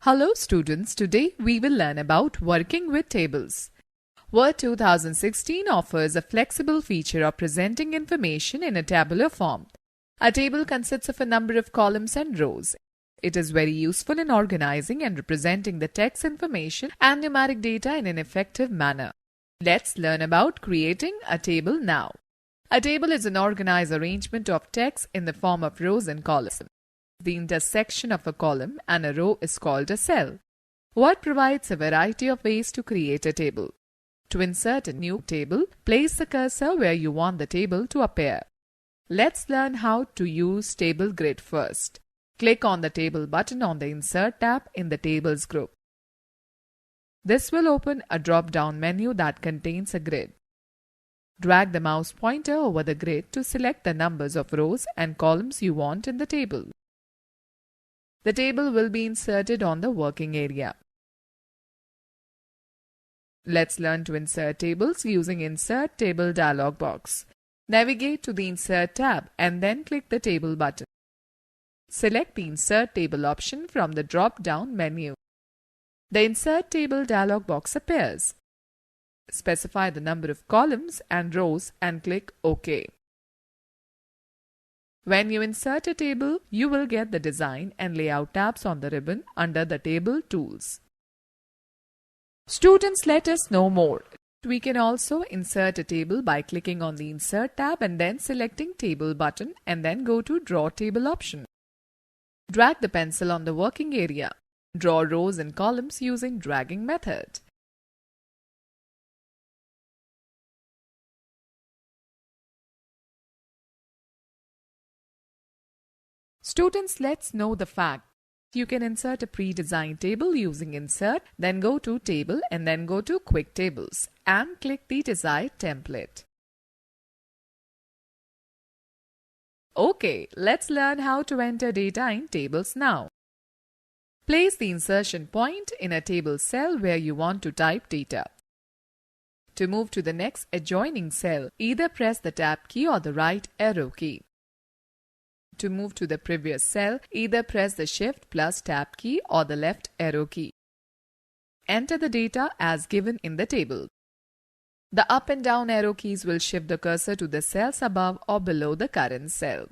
Hello students, today we will learn about working with tables. Word 2016 offers a flexible feature of presenting information in a tabular form. A table consists of a number of columns and rows. It is very useful in organizing and representing the text information and numeric data in an effective manner. Let's learn about creating a table now. A table is an organized arrangement of text in the form of rows and columns. The intersection of a column and a row is called a cell. Word provides a variety of ways to create a table. To insert a new table, place the cursor where you want the table to appear. Let's learn how to use Table Grid first. Click on the Table button on the Insert tab in the Tables group. This will open a drop-down menu that contains a grid. Drag the mouse pointer over the grid to select the numbers of rows and columns you want in the table. The table will be inserted on the working area. Let's learn to insert tables using Insert Table dialog box. Navigate to the Insert tab and then click the Table button. Select the Insert Table option from the drop-down menu. The Insert Table dialog box appears. Specify the number of columns and rows and click OK. When you insert a table, you will get the Design and Layout tabs on the ribbon under the Table Tools. Students, let us know more. We can also insert a table by clicking on the Insert tab and then selecting Table button and then go to Draw Table option. Drag the pencil on the working area. Draw rows and columns using dragging method. Students, let's know the fact. You can insert a pre-designed table using Insert, then go to Table and then go to Quick Tables and click the desired template. Okay, let's learn how to enter data in tables now. Place the insertion point in a table cell where you want to type data. To move to the next adjoining cell, either press the Tab key or the right arrow key. To move to the previous cell, either press the Shift plus Tab key or the left arrow key. Enter the data as given in the table. The up and down arrow keys will shift the cursor to the cells above or below the current cell.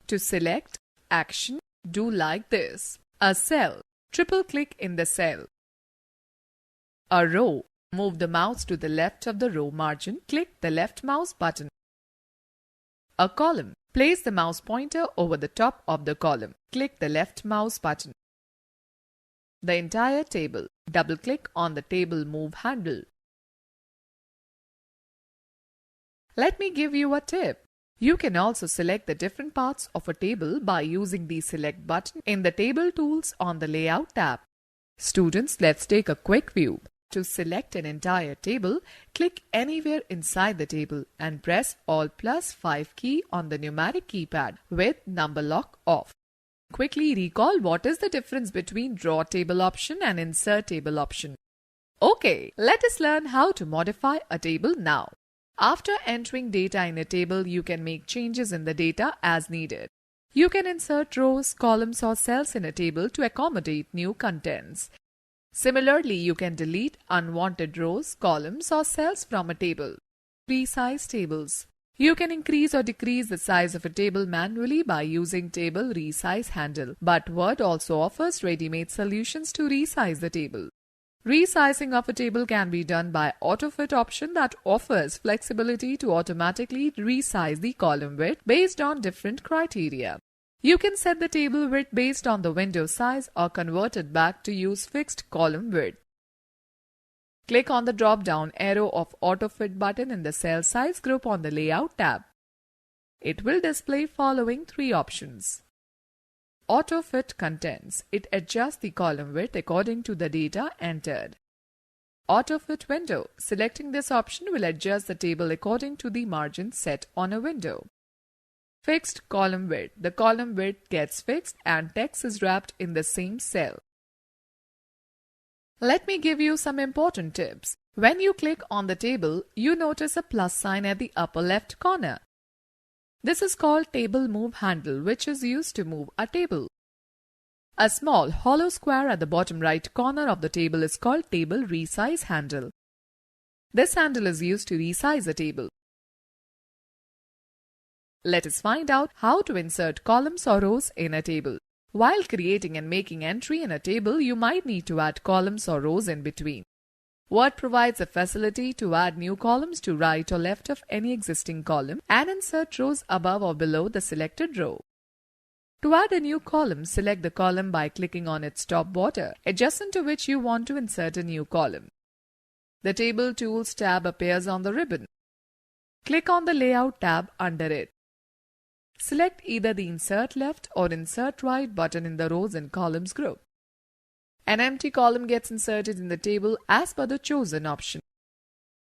To select action, do like this. A cell, triple-click in the cell. A row, move the mouse to the left of the row margin, click the left mouse button. A column, place the mouse pointer over the top of the column. Click the left mouse button. The entire table. Double-click on the table move handle. Let me give you a tip. You can also select the different parts of a table by using the Select button in the Table Tools on the Layout tab. Students, let's take a quick view. To select an entire table, click anywhere inside the table and press Alt plus 5 key on the numeric keypad with number lock off. Quickly recall what is the difference between Draw Table option and Insert Table option. Okay, let us learn how to modify a table now. After entering data in a table, you can make changes in the data as needed. You can insert rows, columns or cells in a table to accommodate new contents. Similarly, you can delete unwanted rows, columns or cells from a table. Resize tables. You can increase or decrease the size of a table manually by using Table Resize handle, but Word also offers ready-made solutions to resize the table. Resizing of a table can be done by AutoFit option that offers flexibility to automatically resize the column width based on different criteria. You can set the table width based on the window size or convert it back to use fixed column width. Click on the drop-down arrow of AutoFit button in the Cell Size group on the Layout tab. It will display following three options. AutoFit Contents. It adjusts the column width according to the data entered. AutoFit Window. Selecting this option will adjust the table according to the margin set on a window. Fixed column width. The column width gets fixed and text is wrapped in the same cell. Let me give you some important tips. When you click on the table, you notice a plus sign at the upper left corner. This is called Table Move handle, which is used to move a table. A small hollow square at the bottom right corner of the table is called table resize handle. This handle is used to resize a table. Let us find out how to insert columns or rows in a table. While creating and making entry in a table, you might need to add columns or rows in between. Word provides a facility to add new columns to right or left of any existing column and insert rows above or below the selected row. To add a new column, select the column by clicking on its top border, adjacent to which you want to insert a new column. The Table Tools tab appears on the ribbon. Click on the Layout tab under it. Select either the Insert Left or Insert Right button in the Rows and Columns group. An empty column gets inserted in the table as per the chosen option.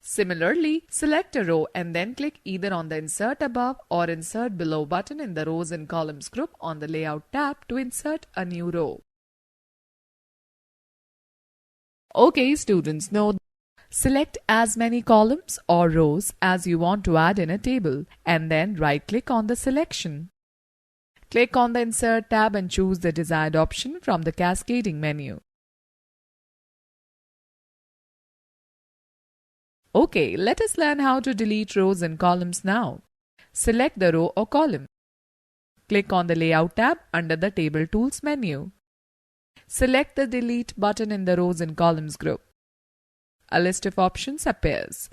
Similarly, select a row and then click either on the Insert Above or Insert Below button in the Rows and Columns group on the Layout tab to insert a new row. Okay, students, now select as many columns or rows as you want to add in a table and then right-click on the selection. Click on the Insert tab and choose the desired option from the cascading menu. Okay, let us learn how to delete rows and columns now. Select the row or column. Click on the Layout tab under the Table Tools menu. Select the Delete button in the Rows and Columns group. A list of options appears.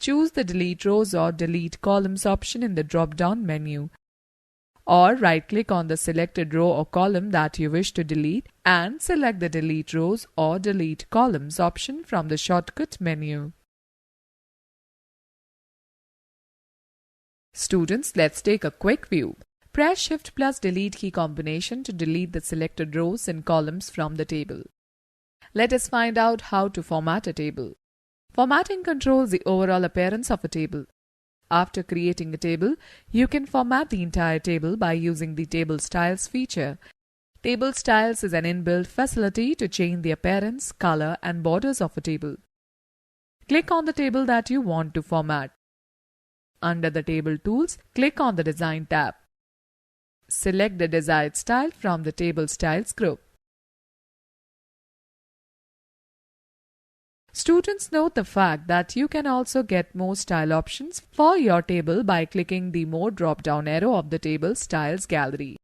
Choose the Delete Rows or Delete Columns option in the drop-down menu. Or right-click on the selected row or column that you wish to delete and select the Delete Rows or Delete Columns option from the shortcut menu. Students, let's take a quick view. Press Shift plus Delete key combination to delete the selected rows and columns from the table. Let us find out how to format a table. Formatting controls the overall appearance of a table. After creating a table, you can format the entire table by using the Table Styles feature. Table Styles is an inbuilt facility to change the appearance, color, and borders of a table. Click on the table that you want to format. Under the Table Tools, click on the Design tab. Select the desired style from the Table Styles group. Students, note the fact that you can also get more style options for your table by clicking the More drop-down arrow of the Table Styles gallery.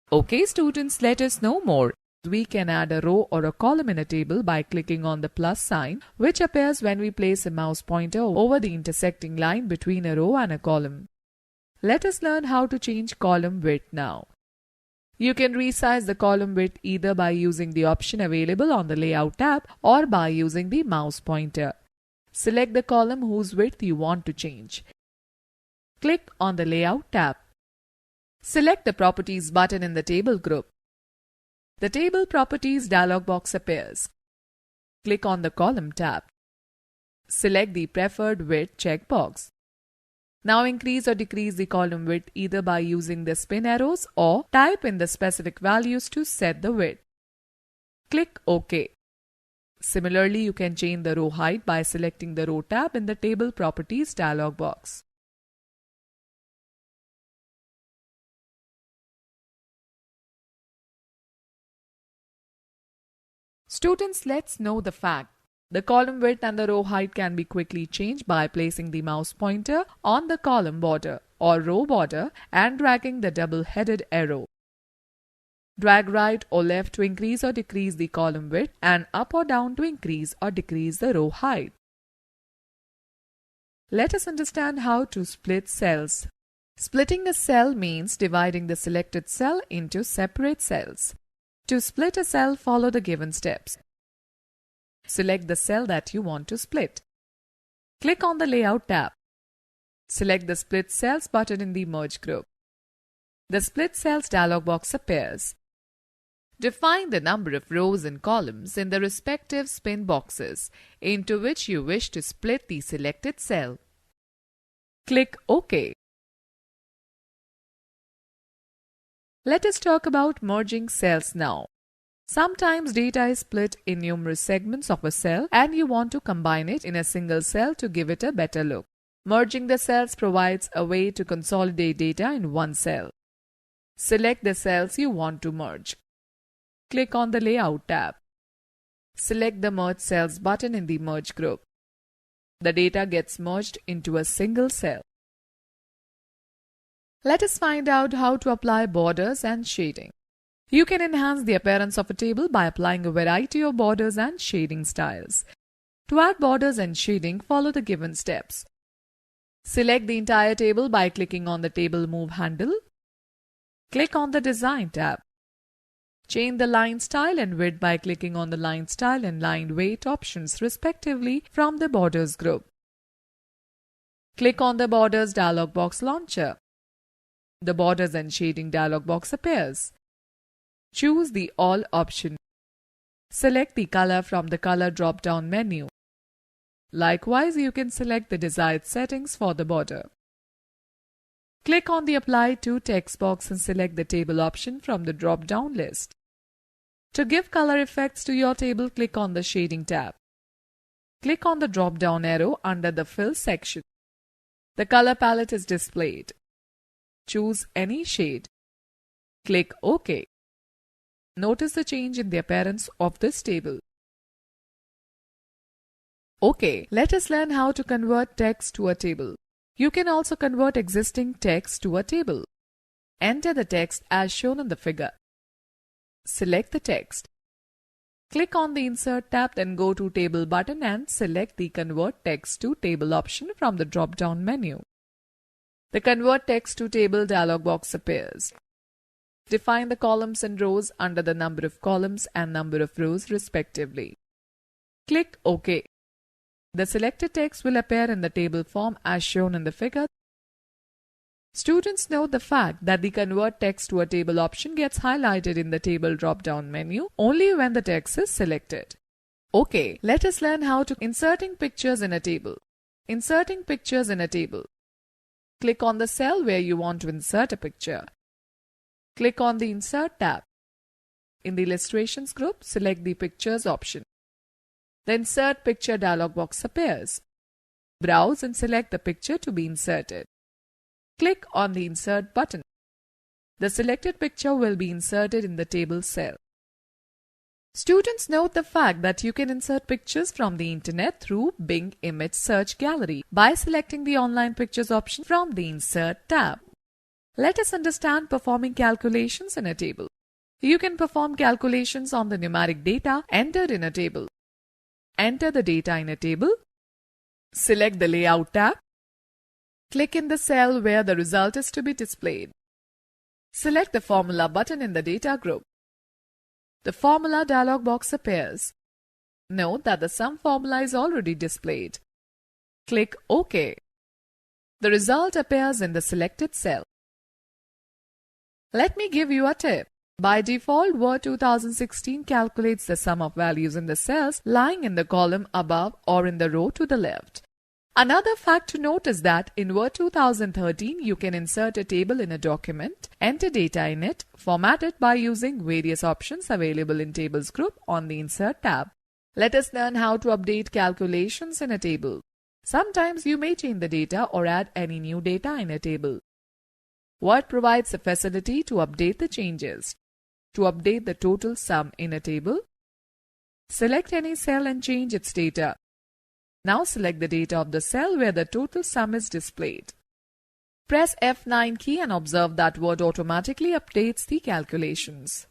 Okay, students, let us know more. We can add a row or a column in a table by clicking on the plus sign, which appears when we place a mouse pointer over the intersecting line between a row and a column. Let us learn how to change column width now. You can resize the column width either by using the option available on the Layout tab or by using the mouse pointer. Select the column whose width you want to change. Click on the Layout tab. Select the Properties button in the Table group. The Table Properties dialog box appears. Click on the Column tab. Select the Preferred Width checkbox. Now increase or decrease the column width either by using the spin arrows or type in the specific values to set the width. Click OK. Similarly, you can change the row height by selecting the Row tab in the Table Properties dialog box. Students, let's know the fact. The column width and the row height can be quickly changed by placing the mouse pointer on the column border or row border and dragging the double-headed arrow. Drag right or left to increase or decrease the column width and up or down to increase or decrease the row height. Let us understand how to split cells. Splitting a cell means dividing the selected cell into separate cells. To split a cell, follow the given steps. Select the cell that you want to split. Click on the Layout tab. Select the Split Cells button in the Merge group. The Split Cells dialog box appears. Define the number of rows and columns in the respective spin boxes into which you wish to split the selected cell. Click OK. Let us talk about merging cells now. Sometimes data is split in numerous segments of a cell and you want to combine it in a single cell to give it a better look. Merging the cells provides a way to consolidate data in one cell. Select the cells you want to merge. Click on the Layout tab. Select the Merge Cells button in the Merge group. The data gets merged into a single cell. Let us find out how to apply borders and shading. You can enhance the appearance of a table by applying a variety of borders and shading styles. To add borders and shading, follow the given steps. Select the entire table by clicking on the Table Move handle. Click on the Design tab. Change the line style and width by clicking on the line style and line weight options respectively from the Borders group. Click on the Borders dialog box launcher. The Borders and Shading dialog box appears. Choose the All option. Select the color from the Color drop-down menu. Likewise, you can select the desired settings for the border. Click on the Apply to text box and select the Table option from the drop-down list. To give color effects to your table, click on the Shading tab. Click on the drop-down arrow under the Fill section. The color palette is displayed. Choose any shade. Click OK. Notice the change in the appearance of this table. OK, let us learn how to convert text to a table. You can also convert existing text to a table. Enter the text as shown in the figure. Select the text. Click on the Insert tab, then go to Table button and select the Convert Text to Table option from the drop-down menu. The Convert Text to Table dialog box appears. Define the columns and rows under the number of columns and number of rows respectively. Click OK. The selected text will appear in the table form as shown in the figure. Students note the fact that the Convert Text to a Table option gets highlighted in the Table drop-down menu only when the text is selected. OK, let us learn how to inserting pictures in a table. Inserting pictures in a table. Click on the cell where you want to insert a picture. Click on the Insert tab. In the Illustrations group, select the Pictures option. The Insert Picture dialog box appears. Browse and select the picture to be inserted. Click on the Insert button. The selected picture will be inserted in the table cell. Students note the fact that you can insert pictures from the internet through Bing Image Search Gallery by selecting the Online Pictures option from the Insert tab. Let us understand performing calculations in a table. You can perform calculations on the numeric data entered in a table. Enter the data in a table. Select the Layout tab. Click in the cell where the result is to be displayed. Select the Formula button in the Data group. The Formula dialog box appears. Note that the sum formula is already displayed. Click OK. The result appears in the selected cell. Let me give you a tip. By default, Word 2016 calculates the sum of values in the cells lying in the column above or in the row to the left. Another fact to note is that in Word 2013, you can insert a table in a document, enter data in it, format it by using various options available in Tables group on the Insert tab. Let us learn how to update calculations in a table. Sometimes you may change the data or add any new data in a table. Word provides a facility to update the changes. To update the total sum in a table, select any cell and change its data. Now select the data of the cell where the total sum is displayed. Press F9 key and observe that Word automatically updates the calculations.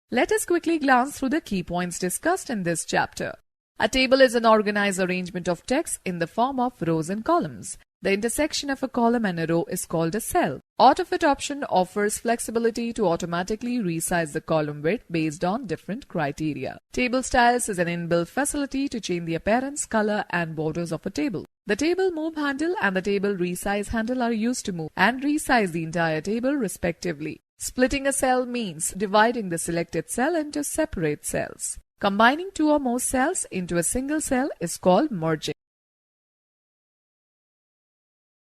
Let us quickly glance through the key points discussed in this chapter. A table is an organized arrangement of text in the form of rows and columns. The intersection of a column and a row is called a cell. AutoFit option offers flexibility to automatically resize the column width based on different criteria. Table styles is an inbuilt facility to change the appearance, color, and borders of a table. The Table Move handle and the Table Resize handle are used to move and resize the entire table respectively. Splitting a cell means dividing the selected cell into separate cells. Combining two or more cells into a single cell is called merging.